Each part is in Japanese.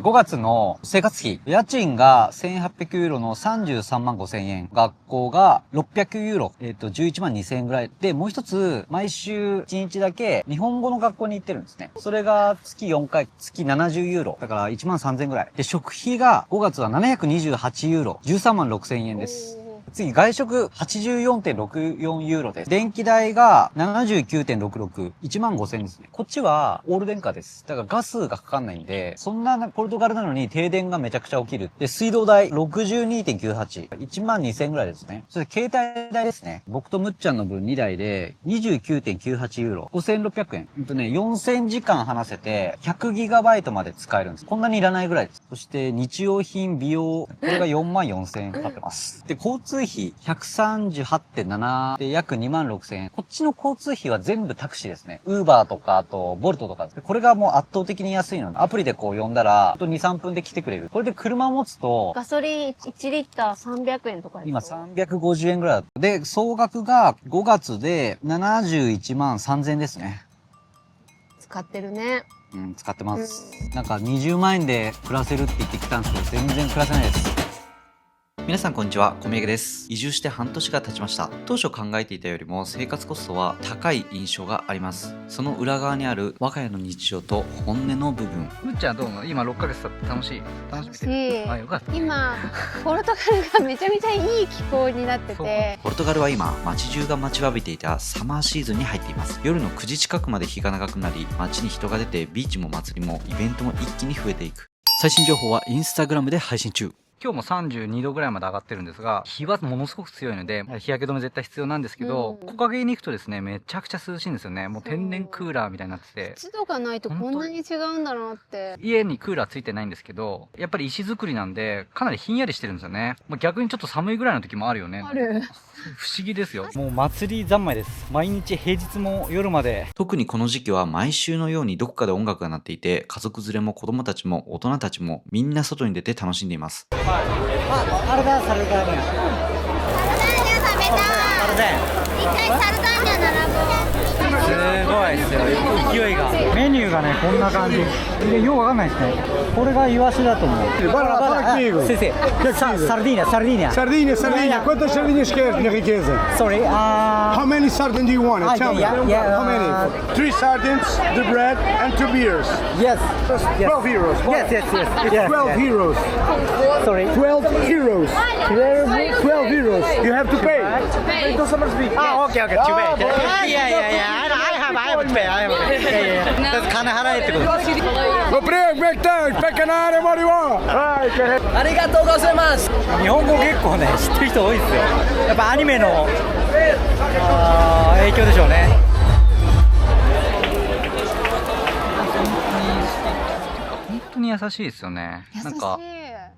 5月の生活費。家賃が1800ユーロの33万5千円。学校が600ユーロ。11万2千円ぐらい。で、もう一つ、毎週1日だけ日本語の学校に行ってるんですね。それが月4回、月70ユーロ。だから1万3千円ぐらい。で、食費が5月は728ユーロ。13万6千円です。次、外食84.64ユーロです。電気代が79.66、1万5千円ですね。こっちはオール電化です。だからガスがかかんないんで、そんなポルトガルなのに停電がめちゃくちゃ起きる。で、水道代62.98、1万2千円ぐらいですね。それ携帯代ですね。僕とむっちゃんの分2台で29.98ユーロ、5600円。4000時間話せて100ギガバイトまで使えるんです。こんなにいらないぐらいです。そして日用品、美容、これが4万4千円かかってます。で、交通費138.7で約2万6千円。こっちの交通費は全部タクシーですね。ウーバーとか、あと、ボルトとか。これがもう圧倒的に安いので、アプリでこう呼んだら、あと2、3分で来てくれる。これで車持つと、ガソリン1リッター300円とかです今350円ぐらいだった。で、総額が5月で71万3000円ですね。使ってるね。うん、使ってます。なんか20万円で暮らせるって言ってきたんですけど、全然暮らせないです。皆さんこんにちは、小宮です。移住して半年が経ちました。当初考えていたよりも生活コストは高い印象があります。その裏側にある我が家の日常と本音の部分。むっちゃんどう思う？今6ヶ月経って楽しい？楽しい。あ、よかった。今、ポルトガルがめちゃめちゃいい気候になってて。ポルトガルは今、街中が待ちわびていたサマーシーズンに入っています。夜の9時近くまで日が長くなり、街に人が出てビーチも祭りもイベントも一気に増えていく。最新情報はインスタグラムで配信中。今日も32度ぐらいまで上がってるんですが、日はものすごく強いので、日焼け止め絶対必要なんですけど、木陰に行くとですね、めちゃくちゃ涼しいんですよね。もう天然クーラーみたいになってて。湿度がないとこんなに違うんだなって。家にクーラーついてないんですけど、やっぱり石造りなんで、かなりひんやりしてるんですよね。逆にちょっと寒いぐらいの時もあるよね。ある。不思議ですよ。もう祭り三昧です。毎日平日も夜まで。特にこの時期は毎週のようにどこかで音楽が鳴っていて、家族連れも子供たちも大人たちもみんな外に出て楽しんでいます。あれだ、サルダーニャ。サルダーニャ食べたい。一回サルダーニャ並ぶ。すごいですよ、勢いが。メニューがね、こんな感じ。よくわかんないですね。これがイワシだと思う。先生、サルディーニャ、サルディーニャ。Sardinha. Quantas sardinhas queres, minha riqueza? Sorry, How many sardines do you want? Tell me. How many? 3 sardines, the bread, and 2 beers. yes. 12 euros. Yes. 12 euros. Sorry. 12 euros. 12 euros. You have to pay. Okay. Too bad. I have to pay.金払えってこと。Meu primo, como é que tá? Peca na área, Mariuá. ありがとうございます。日本語結構ね、知ってる人多いですよ。やっぱアニメの影響でしょうね。本当に優しいですよね。なんか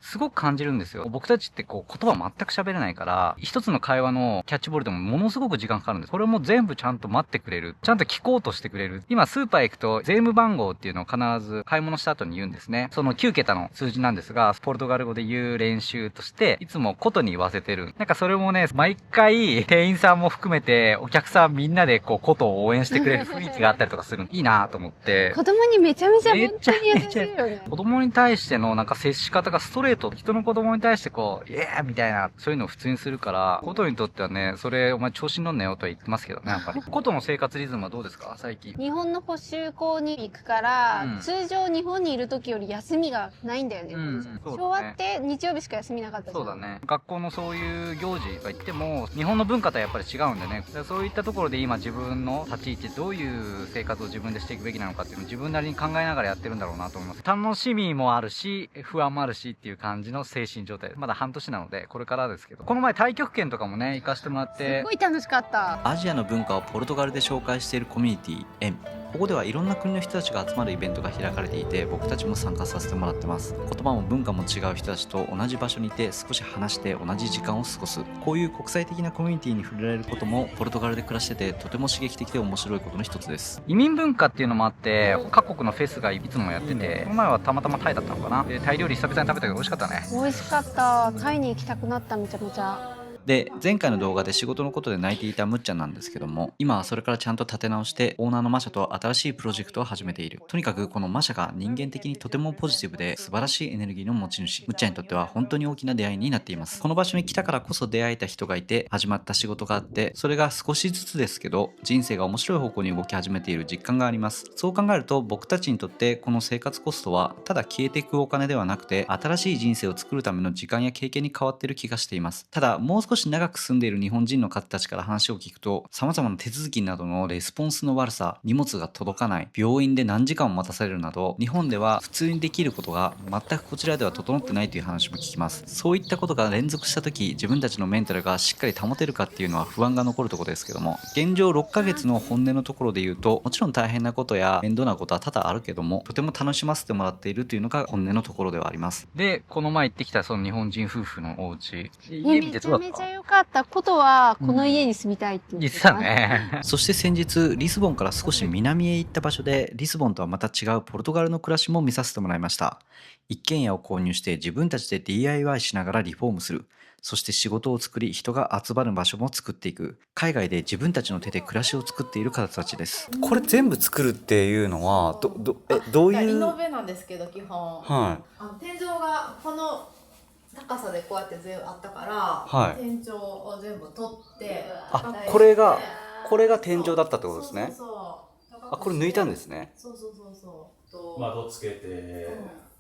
すごく感じるんですよ。僕たちってこう言葉全く喋れないから、一つの会話のキャッチボールでもものすごく時間かかるんです。これも全部ちゃんと待ってくれる。ちゃんと聞こうとしてくれる。今スーパー行くと税務番号っていうのを必ず買い物した後に言うんですね。その9桁の数字なんですが、ポルトガル語で言う練習として、いつもことに言わせてる。なんかそれもね、毎回店員さんも含めてお客さんみんなでこうことを応援してくれる雰囲気があったりとかするのいいなと思って。子供にめちゃめちゃ本当に優しいよね。子供に対してのなんか接し方がストレート。人の子供に対してこう、イエーみたいな、そういうのを普通にするから、コトにとってはね、それお前調子に乗んなよとは言ってますけどね、やっぱり。コトの生活リズムはどうですか最近。日本の補習校に行くから、通常日本にいる時より休みがないんだよね。昭和って日曜日しか休みなかったじゃん。そうだね。学校のそういう行事が言っても、日本の文化とはやっぱり違うんでね。そういったところで今自分の立ち位置、どういう生活を自分でしていくべきなのかっていうのを自分なりに考えながらやってるんだろうなと思います。楽しみもあるし、不安もあるしっていう感じの精神状態。まだ半年なので、これからですけど。この前太極拳とかもね、行かしてもらって。すごい楽しかった。アジアの文化をポルトガルで紹介しているコミュニティ M。ここではいろんな国の人たちが集まるイベントが開かれていて、僕たちも参加させてもらってます。言葉も文化も違う人たちと同じ場所にいて少し話して同じ時間を過ごす。こういう国際的なコミュニティに触れられることもポルトガルで暮らしててとても刺激的で面白いことの一つです。移民文化っていうのもあって、各国のフェスがいつもやってて、この前はたまたまタイだったのかな。でタイ料理久々に食べたけど美味しかったね。美味しかった。タイに行きたくなっためちゃめちゃ。で、前回の動画で仕事のことで泣いていたむっちゃんなんですけども、今はそれからちゃんと立て直してオーナーのマシャと新しいプロジェクトを始めている。とにかくこのマシャが人間的にとてもポジティブで素晴らしいエネルギーの持ち主。むっちゃんにとっては本当に大きな出会いになっています。この場所に来たからこそ出会えた人がいて始まった仕事があって、それが少しずつですけど人生が面白い方向に動き始めている実感があります。そう考えると僕たちにとってこの生活コストはただ消えていくお金ではなくて、新しい人生を作るための時間や経験に変わっている気がしています。ただもう少し長く住んでいる日本人の方たちから話を聞くと、様々な手続きなどのレスポンスの悪さ、荷物が届かない、病院で何時間も待たされるなど、日本では普通にできることが全くこちらでは整ってないという話も聞きます。そういったことが連続した時、自分たちのメンタルがしっかり保てるかっていうのは不安が残るところですけども、現状6ヶ月の本音のところで言うと、もちろん大変なことや面倒なことは多々あるけども、とても楽しませてもらっているというのが本音のところではあります。で、この前行ってきたその日本人夫婦のお家、家見てどうだった？めちゃめちゃ良かったことは、この家に住みたいって言ってた。ね。そして先日リスボンから少し南へ行った場所で、リスボンとはまた違うポルトガルの暮らしも見させてもらいました。一軒家を購入して自分たちで DIY しながらリフォームする。そして仕事を作り、人が集まる場所も作っていく。海外で自分たちの手で暮らしを作っている方たちです。これ全部作るっていうのはどういうリノベなんですけど基本、は天井がこの高さでこうやって全部あったから、はい天井を全部取ってこれが天井だったってことですね。そうそうそうこれ抜いたんですね。そうと窓つけて、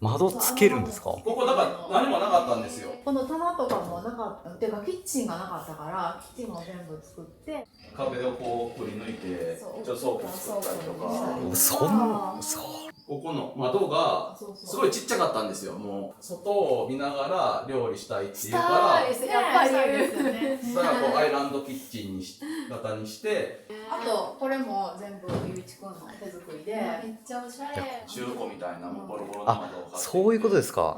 窓つけるんですか？ここだから何もなかったんですよ。この棚とかもなかったっていうかキッチンがなかったからキッチンも全部作って壁をこうくり抜いて、そうちょっと倉庫作ったりとか。そうここの窓がすごいちっちゃかったんですよ。もう外を見ながら料理したいっていうから、やっぱりですよね。だからこうアイランドキッチンに型にして、あとこれも全部ゆういちくんの手作りで、めっちゃおしゃれ。中古みたいなもうボロボロの窓を買って。そういうことですか。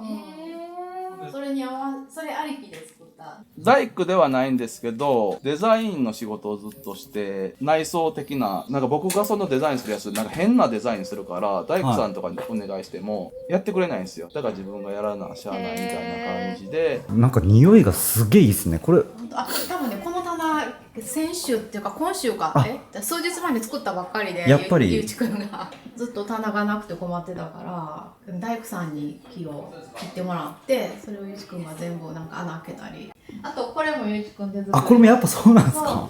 それありきで作った。大工ではないんですけど、デザインの仕事をずっとして、内装的な、なんか僕がそのデザインするやつ、なんか変なデザインするから、大工さんとかにお願いしても、やってくれないんですよ。だから自分がやらなしゃあないみたいな感じで。なんか匂いがすげえいいですね。これ多分ね、この棚、先週っていうか今週か、数日前に作ったばっかりで、やっぱりゆういちくんがずっと棚がなくて困ってたから、大工さんに木を切ってもらって、それをゆういちくんが全部なんか穴開けたり。あとこれもゆういちくん手作り。これもやっぱそうなんですか？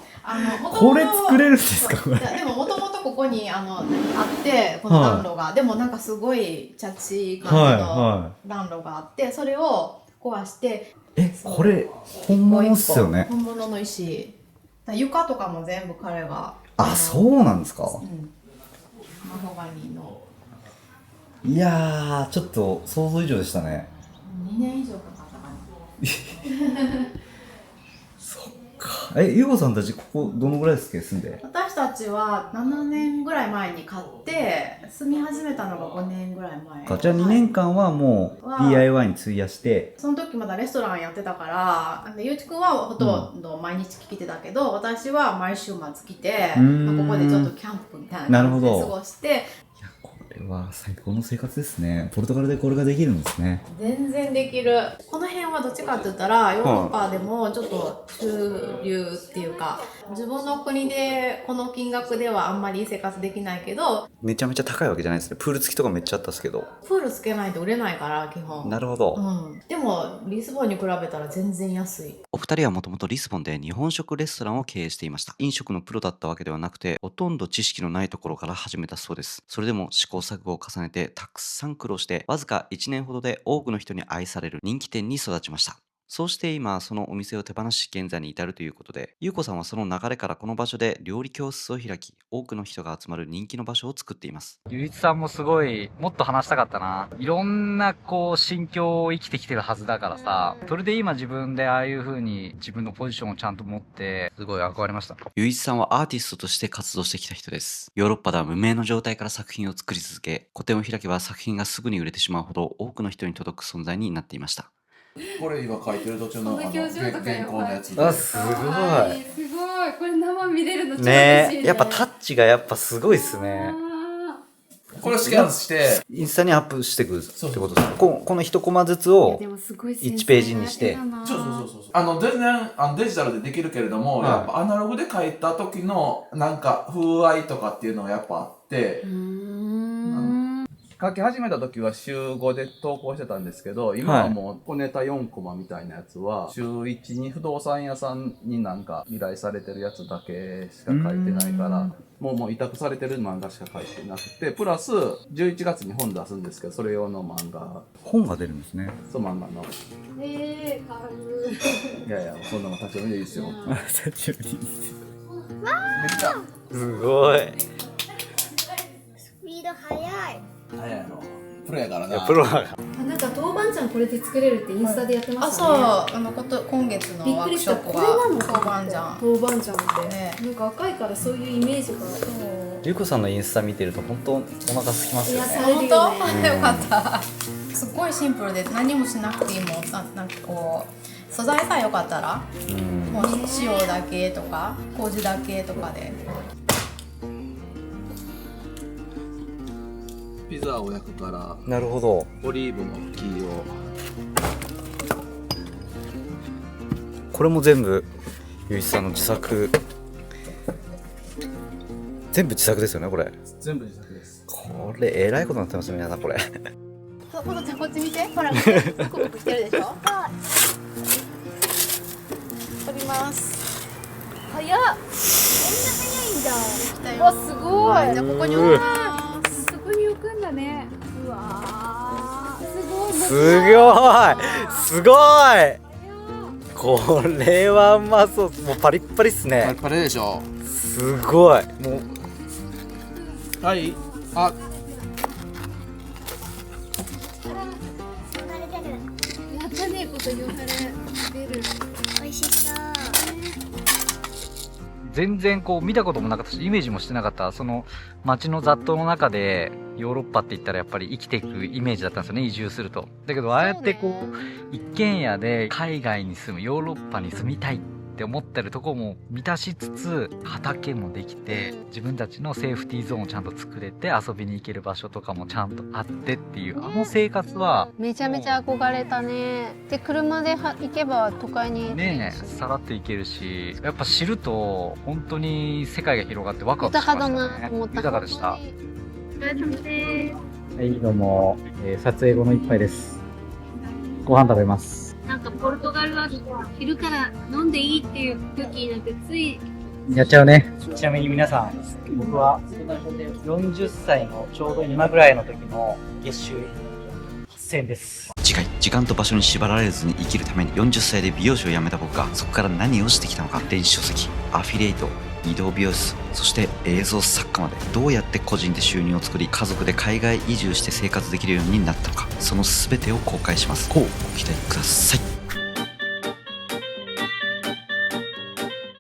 これ作れるんですか？これでももともとここにあってこの暖炉が、でもなんかすごいチャチい感じの暖炉があって、それを壊して、これ本物っすよね。本物の石。床とかも全部彼が。そうなんですか？マホガニの。いやー、ちょっと想像以上でしたね。2年以上かかったかな。ゆうこさんたちここどのぐらいですか、住んで？私たちは7年ぐらい前に買って住み始めたのが5年ぐらい前。じゃあ2年間はもう DIY に費やして。その時まだレストランやってたから、ゆうちくんはほとんど毎日来てたけど、私は毎週末来て、ここでちょっとキャンプみたいな感じで過ごして。これは最高の生活ですね。ポルトガルでこれができるんですね。全然できる。この辺はどっちかって言ったらヨーロッパでもちょっと中流っていうか、自分の国でこの金額ではあんまり生活できないけど、めちゃめちゃ高いわけじゃないですね。プール付きとかめっちゃあったんですけど。プールつけないと売れないから基本。なるほど。でもリスボンに比べたら全然安い。お二人はもともとリスボンで日本食レストランを経営していました。飲食のプロだったわけではなくて、ほとんど知識のないところから始めたそうです。それでも試行錯誤を重ねてたくさん苦労して、わずか1年ほどで多くの人に愛される人気店に育ちました。そうして今、そのお店を手放し現在に至るということで、ゆうこさんはその流れからこの場所で料理教室を開き、多くの人が集まる人気の場所を作っています。ゆういちさんもすごい、もっと話したかったな。いろんな心境を生きてきてるはずだからさ、それで今自分でああいう風に自分のポジションをちゃんと持って、すごい憧れました。ゆういちさんはアーティストとして活動してきた人です。ヨーロッパでは無名の状態から作品を作り続け、個展を開けば作品がすぐに売れてしまうほど多くの人に届く存在になっていました。これ今書いてる途中の原稿のやつ。すごい。すごい。これ生見れるの超嬉しいね。やっぱタッチがやっぱすごいっすね。これスキャンして、インスタにアップしてくるってそうことですか？この一コマずつをでもすごい1ページにして。そう。全然デジタルでできるけれども、やっぱアナログで書いた時のなんか風合いとかっていうのがやっぱあって、書き始めた時は週5で投稿してたんですけど、今はもう小ネタ4コマみたいなやつは、週1に不動産屋さんになんか依頼されてるやつだけしか書いてないから、もう委託されてる漫画しか書いてなくて、プラス11月に本出すんですけど、それ用の漫画。本が出るんですね。そう、漫画の。いやいや、そんなの立ち読みでいいですよ。立ち読みでいいですよ。めっちゃ。すごい。スピード速い。早いの。プロやからな。プロが。なんか豆板醤これで作れるってインスタでやってましたね。今月のワークショップが豆板醤。豆板醤ってね、なんか赤いからそういうイメージが。ゆうこさんのインスタ見てると本当お腹空きますよね。本当？よかった。すごいシンプルで何もしなくていいもん。なんかこう素材さえよかったら、もう塩だけとか麹だけとかで。ピザを焼くから、なるほど。オリーブの木を。これも全部ゆういちさんの自作。全部自作ですよね、これ。全部自作です。これえらいことになってますよ、皆さん、これ。ポトちゃんこっち見て。ほら、ブクブクしてるでしょ。取ります。早っ。こんな早いんだ。わ、すごい。じゃあここに置きます。そこに置くんだね。うわー、すごい。すごい。これはうまそう。もうパリッパリっすね。パレでしょ。すごい。もう。はい。あ。やったね、こと言われ出る。美味しそう。全然こう見たこともなかったし、イメージもしてなかった、その街の雑踏の中で、ヨーロッパって言ったらやっぱり生きていくイメージだったんですよね、移住すると。だけど、ああやってこう、一軒家で海外に住む、ヨーロッパに住みたいって思ってるとこも満たしつつ、畑もできて、自分たちのセーフティーゾーンをちゃんと作れて、遊びに行ける場所とかもちゃんとあってっていう、あの生活は、めちゃめちゃ憧れたね。で、車で行けば都会に。ねえ、さらっていけるし、やっぱ知ると、本当に世界が広がってワクワクしましたね。豊かだなと思った。豊かでした。はい、どうも、撮影後の一杯です。ご飯食べます。なんかポルトガルは昼から飲んでいいっていう空気になってつい。やっちゃうね。ちなみに皆さん、僕は40歳のちょうど今ぐらいの時の月収8000円です。次回、時間と場所に縛られずに生きるために40歳で美容師を辞めた僕がそこから何をしてきたのか、電子書籍、アフィリエイト、移動美容室、そして映像作家までどうやって個人で収入を作り、家族で海外移住して生活できるようになったのか、その全てを公開します。ご期待ください。